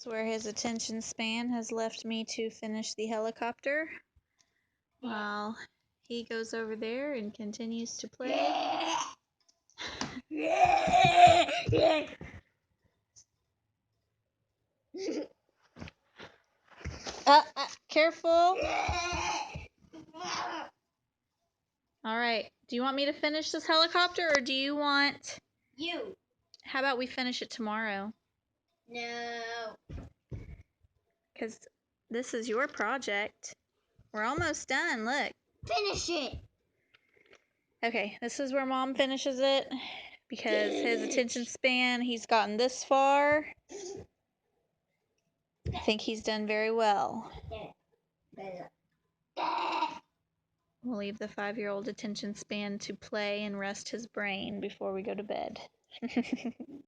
This is where his attention span has left me to finish the helicopter while he goes over there and continues to play. Careful. All right. Do you want me to finish this helicopter, or do you want... You. How about we finish it tomorrow? No. Because this is your project. We're almost done. Look. Finish it. Okay, this is where Mom finishes it. Because his attention span, he's gotten this far. I think he's done very well. We'll leave the 5-year-old attention span to play and rest his brain before we go to bed.